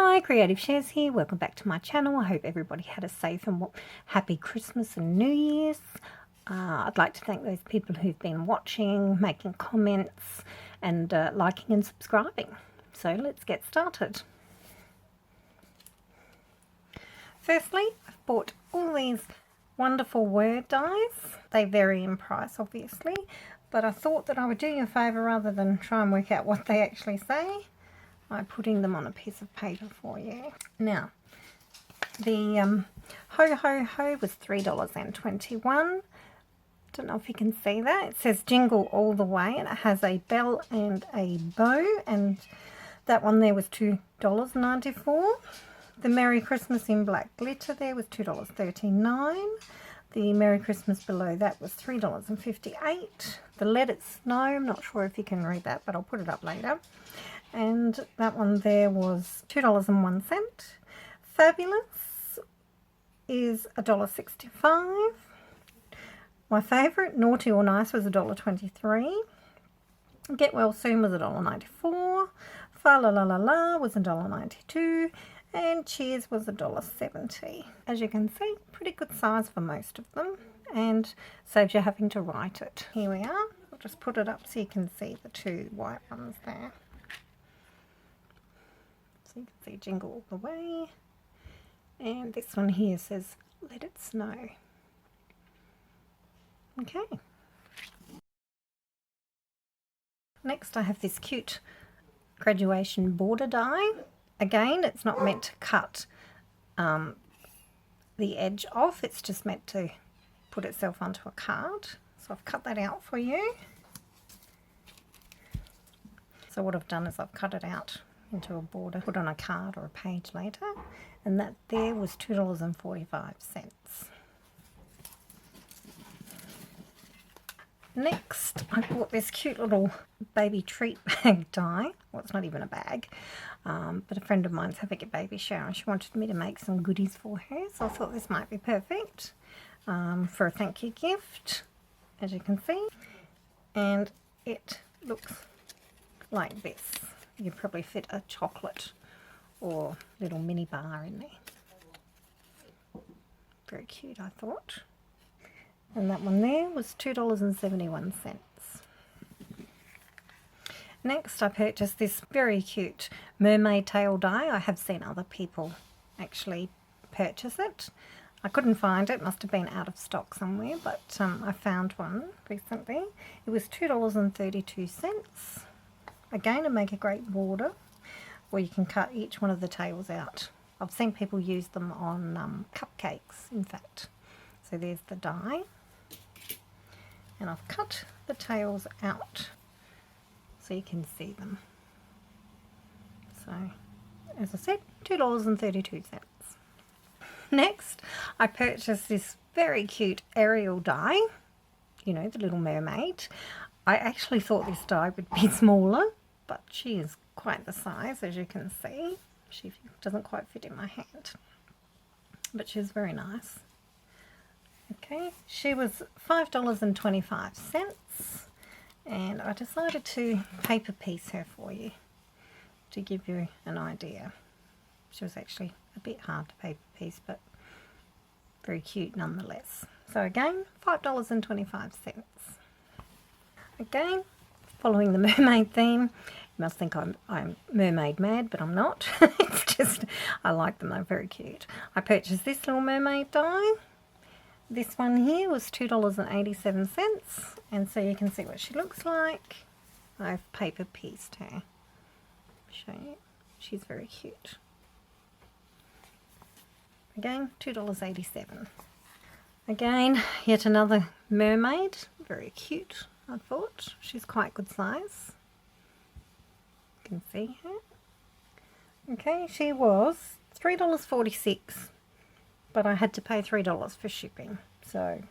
Hi, Creative Chez here. Welcome back to my channel. I hope everybody had a safe and happy Christmas and New Year's. I'd like to thank those people who've been watching, making comments and liking and subscribing. So let's get started. Firstly, I've bought all these wonderful word dies. They vary in price, obviously, but I thought that I would do you a favour rather than try and work out what they actually say by putting them on a piece of paper for you. Now, the Ho Ho Ho was $3.21. Don't know if you can see that. It says Jingle All the Way, and it has a bell and a bow, and that one there was $2.94. The Merry Christmas in Black Glitter there was $2.39. The Merry Christmas below that was $3.58. The Let It Snow, I'm not sure if you can read that, but I'll put it up later. And that one there was $2.01. Fabulous is $1.65. My favourite, Naughty or Nice, was $1.23. Get Well Soon was $1.94. Falalala was $1.92. And Cheers was $1.70. As you can see, pretty good size for most of them, and saves you having to write it. Here we are. I'll just put it up so you can see the two white ones there. So you can see Jingle All the Way, and this one here says Let It Snow. Okay. Next I have this cute graduation border die. Again, it's not meant to cut the edge off, it's just meant to put itself onto a card. So I've cut that out for you. So what I've done is I've cut it out into a border, put on a card or a page later, and that there was $2.45. Next, I bought this cute little baby treat bag die. Well, it's not even a bag, but a friend of mine's having a baby shower and she wanted me to make some goodies for her, so I thought this might be perfect for a thank you gift, as you can see. And it looks like this. You could probably fit a chocolate or little mini bar in there. Very cute, I thought. And that one there was $2.71. Next, I purchased this very cute Mermaid Tail Die. I have seen other people actually purchase it. I couldn't find it, must have been out of stock somewhere, but I found one recently. It was $2.32. Again, to make a great border, or you can cut each one of the tails out. I've seen people use them on cupcakes, in fact. So there's the die. And I've cut the tails out so you can see them. So, as I said, $2.32. Next, I purchased this very cute Ariel die, you know, the Little Mermaid. I actually thought this die would be smaller, but she is quite the size, as you can see. She doesn't quite fit in my hand, but she's very nice. Okay, she was $5.25, and I decided to paper piece her for you to give you an idea. She was actually a bit hard to paper piece, but very cute nonetheless. So again, $5.25. Again, following the mermaid theme. You must think I'm mermaid mad, but I'm not. It's just, I like them, they're very cute. I purchased this little mermaid die. This one here was $2.87, and so you can see what she looks like. I've paper pieced her. Show you. She's very cute. Again, $2.87. Again, yet another mermaid. Very cute, I thought. She's quite good size. You can see her. Okay, she was $3.46. but I had to pay $3 for shipping, so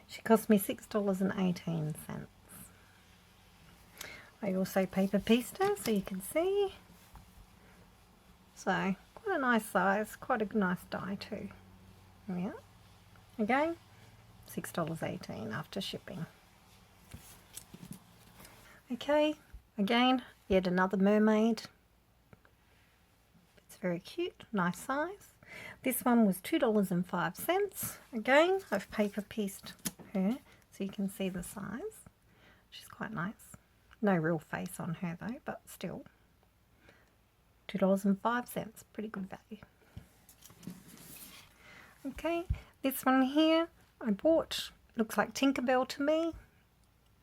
she cost me $6.18. I also paper pieced her so you can see. So quite a nice size, quite a nice die too. Yeah. Again, $6.18 after shipping. Okay, again, yet another mermaid. It's very cute, nice size. This one was $2.05. Again, I've paper pieced her so you can see the size. She's quite nice. No real face on her though, but still. $2.05, pretty good value. Okay, this one here I bought, looks like Tinkerbell to me.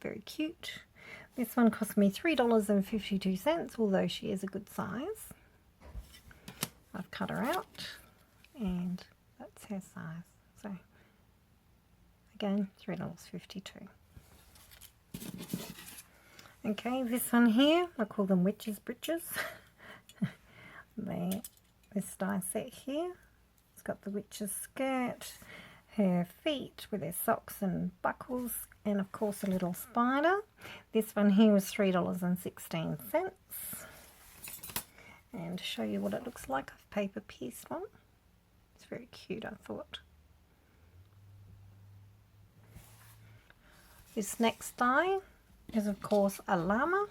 Very cute. This one cost me $3.52, although she is a good size. I've cut her out and that's her size. So again, $3.52. Okay, this one here, I call them Witches Britches. This die set here, it's got the witch's skirt, her feet with their socks and buckles, and of course a little spider. This one here was $3.16. And to show you what it looks like, I've paper pieced one. It's very cute, I thought. This next die is of course a llama.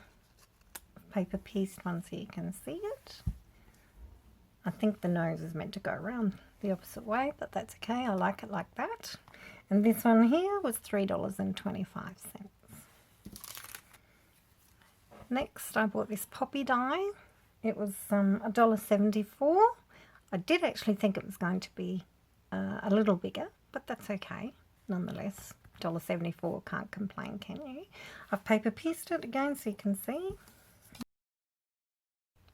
Paper pieced one so you can see it. I think the nose is meant to go around the opposite way, but that's okay. I like it like that. And this one here was $3.25. Next, I bought this poppy die. It was $1.74. I did actually think it was going to be a little bigger, but that's okay. Nonetheless, $1.74, can't complain, can you? I've paper pieced it again so you can see.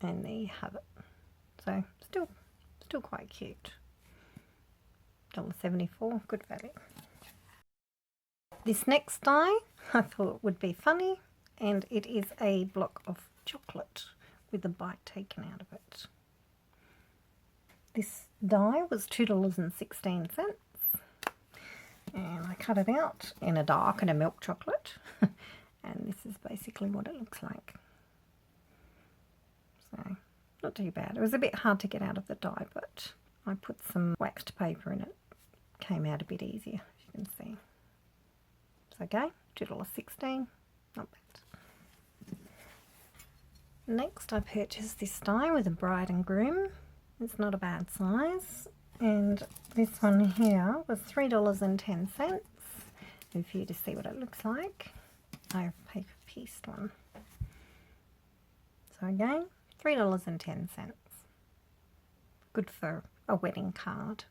And there you have it. So still quite cute. $1.74, good value. This next die I thought would be funny, and it is a block of chocolate with a bite taken out of it. This die was $2.16, and I cut it out in a dark and a milk chocolate. And this is basically what it looks like. So not too bad. It was a bit hard to get out of the die, but I put some waxed paper in it. Came out a bit easier, as you can see. It's okay, $2.16, not bad. Next I purchased this die with a bride and groom. It's not a bad size. And this one here was $3.10. And for you to see what it looks like, I have paper pieced one. So again, $3.10. Good for a wedding card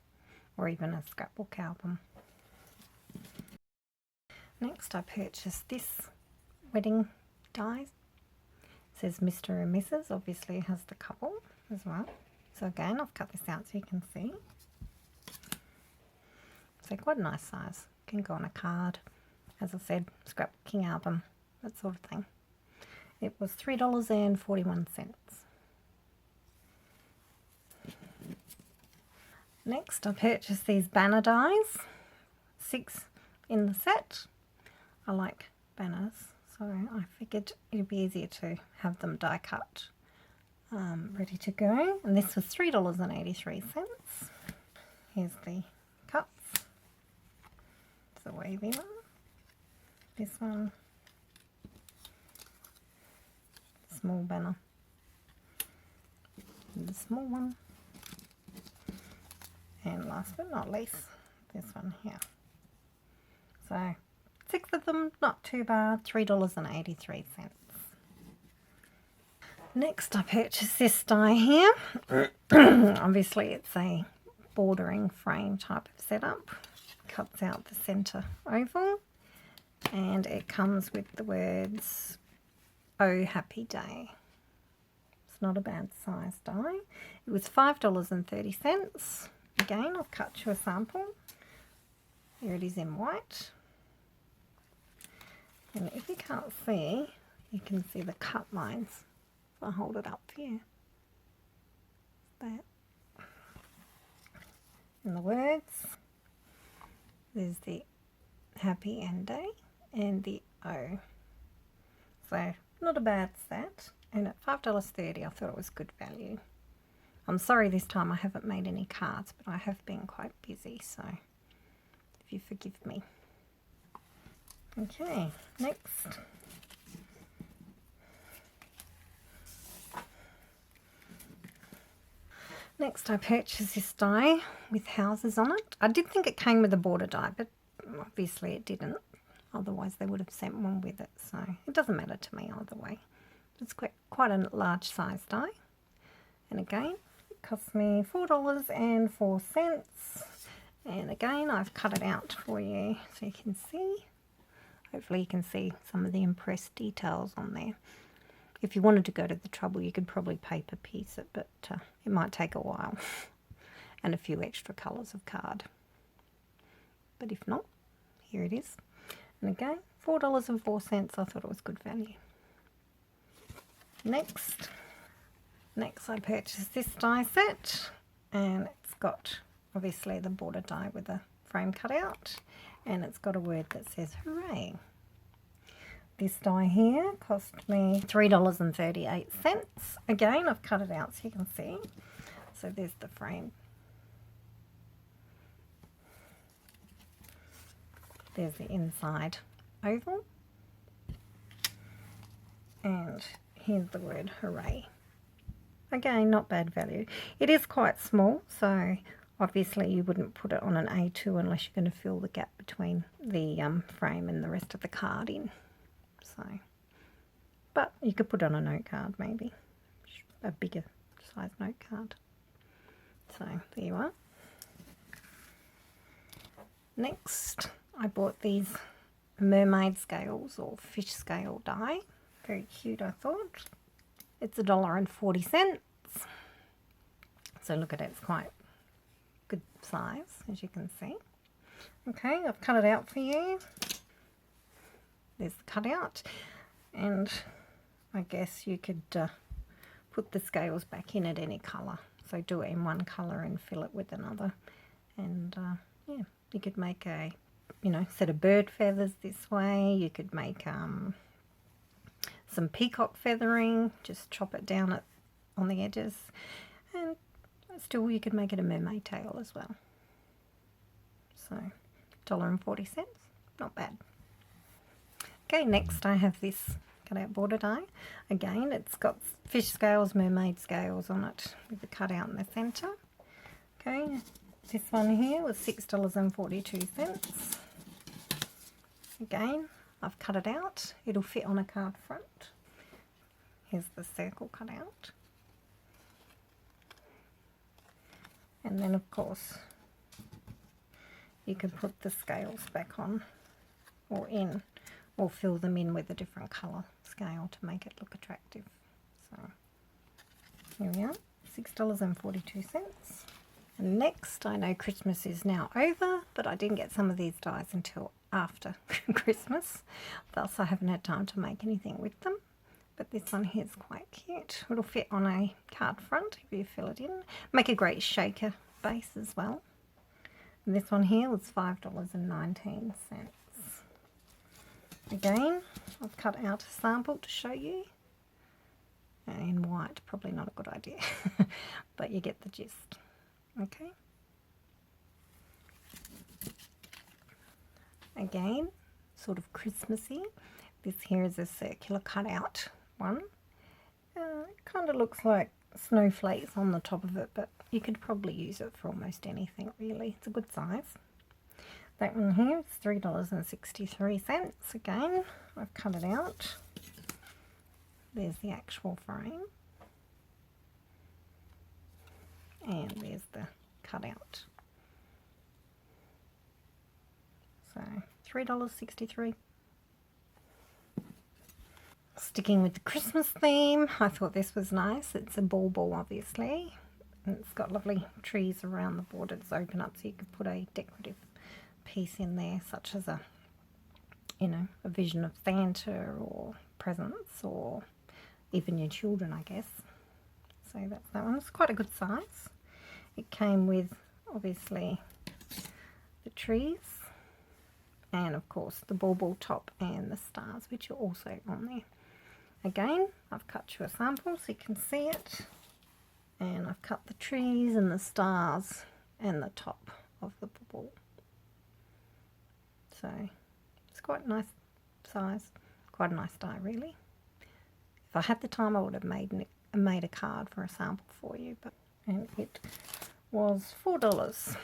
or even a scrapbook album. Next I purchased this wedding die. It says Mr. and Mrs. Obviously it has the couple as well. So again, I've cut this out so you can see. So quite a nice size. Can go on a card. As I said, scrapbooking album, that sort of thing. It was $3.41. Next, I purchased these banner dies, 6 in the set. I like banners, so I figured it'd be easier to have them die cut, ready to go. And this was $3.83. Here's the cuts. It's a wavy one. This one, small banner. And the small one. And last but not least, this one here. So 6 of them, not too bad, $3.83. Next I purchased this die here. Obviously it's a bordering frame type of setup. Cuts out the centre oval and it comes with the words, "Oh Happy Day." It's not a bad size die. It was $5.30. Again, I've cut you a sample. Here it is in white. And if you can't see, you can see the cut lines. If I hold it up here. That. And the words. There's the happy and day and the O. So, not a bad set. And at $5.30, I thought it was good value. I'm sorry this time I haven't made any cards, but I have been quite busy, so if you forgive me. Okay, next. Next I purchased this die with houses on it. I did think it came with a border die, but obviously it didn't. Otherwise they would have sent one with it, so it doesn't matter to me either way. It's quite a large size die. And again, it cost me $4.04. And again, I've cut it out for you so you can see. Hopefully you can see some of the impressed details on there. If you wanted to go to the trouble, you could probably paper piece it, but it might take a while. And a few extra colours of card. But if not, here it is. And again, $4.04, I thought it was good value. Next I purchased this die set, and it's got obviously the border die with a frame cut out, and it's got a word that says Hooray. This die here cost me $3.38. Again, I've cut it out so you can see. So there's the frame. There's the inside oval. And here's the word Hooray. Again, not bad value. It is quite small, so obviously you wouldn't put it on an A2 unless you're going to fill the gap between the frame and the rest of the card in. So, but you could put it on a note card maybe, a bigger size note card. So there you are. Next, I bought these mermaid scales or fish scale die. Very cute, I thought. It's $1.40. So look at it, it's quite good size, as you can see. Okay, I've cut it out for you. There's the cutout, and I guess you could put the scales back in at any colour. So do it in one colour and fill it with another. And yeah, you could make a, set of bird feathers this way. You could make some peacock feathering, just chop it down on the edges, and still you could make it a mermaid tail as well. So $1.40, not bad. Okay, next I have this cutout border die. Again, it's got fish scales, mermaid scales on it with the cutout in the centre. Okay, this one here was $6.42. Again, I've cut it out. It'll fit on a card front. Here's the circle cut out. And then of course you can put the scales back on or in, or fill them in with a different colour scale to make it look attractive. So here we are, $6.42. And next, I know Christmas is now over, but I didn't get some of these dies until after Christmas, thus I haven't had time to make anything with them. But this one here is quite cute. It'll fit on a card front if you fill it in. Make a great shaker base as well. And this one here was $5.19. Again, I've cut out a sample to show you. In white, probably not a good idea, but you get the gist. Okay. Again, sort of Christmassy. This here is a circular cutout one. It kind of looks like snowflakes on the top of it, but you could probably use it for almost anything really. It's a good size. That one here is $3.63. Again, I've cut it out. There's the actual frame. And there's the cutout. So $3.63. Sticking with the Christmas theme, I thought this was nice. It's a bauble, obviously. And it's got lovely trees around the border. It's open up so you could put a decorative piece in there, such as a vision of Santa or presents, or even your children, I guess. So that's that one. It's quite a good size. It came with, obviously, the trees, and of course the bauble top and the stars, which are also on there. Again, I've cut you a sample so you can see it, and I've cut the trees and the stars and the top of the bauble. So it's quite a nice size, quite a nice die really. If I had the time I would have made a card for a sample for you, but and it was $4,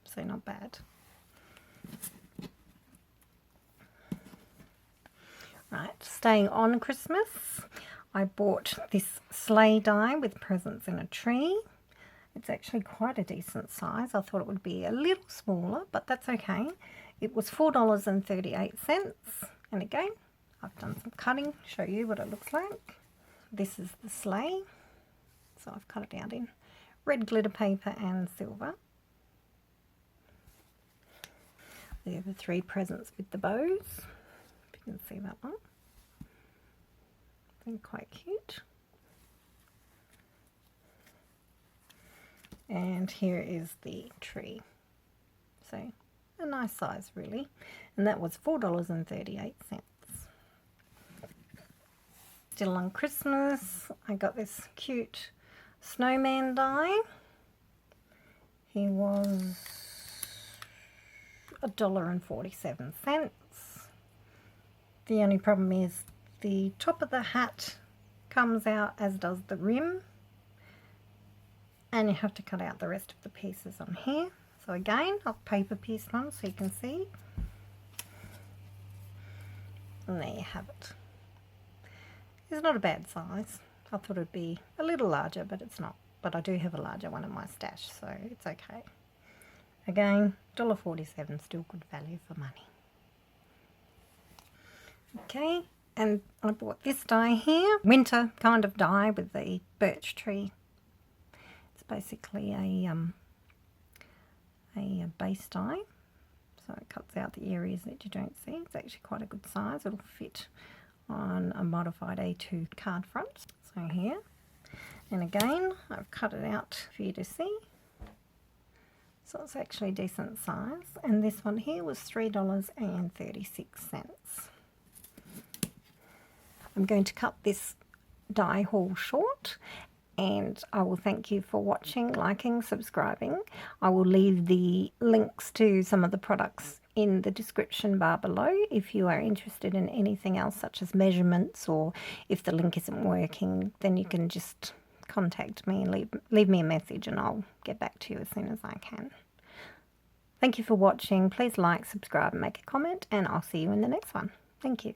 so not bad. Right, staying on Christmas, I bought this sleigh die with presents in a tree. It's actually quite a decent size. I thought it would be a little smaller, but that's okay. It was $4.38, and again, I've done some cutting, show you what it looks like. This is the sleigh, so I've cut it out in red glitter paper and silver. There are the 3 presents with the bows. You can see that one. They're quite cute. And here is the tree. So a nice size really. And that was $4.38. Still on Christmas, I got this cute Snowman Die. He was $1.47. The only problem is the top of the hat comes out, as does the rim, and you have to cut out the rest of the pieces on here. So again, I've paper pieced one so you can see, and there you have it. It's not a bad size. I thought it'd be a little larger, but it's not. But I do have a larger one in my stash, so it's okay. Again, $1.47, still good value for money. Okay, and I bought this die here, winter kind of die with the birch tree. It's basically a base die, so it cuts out the areas that you don't see. It's actually quite a good size. It'll fit on a modified A2 card front. So here, and again, I've cut it out for you to see. So it's actually a decent size, and this one here was $3.36. I'm going to cut this die haul short, and I will thank you for watching, liking, subscribing. I will leave the links to some of the products in the description bar below if you are interested in anything else such as measurements, or if the link isn't working, then you can just contact me and leave me a message and I'll get back to you as soon as I can. Thank you for watching. Please like, subscribe and make a comment, and I'll see you in the next one. Thank you.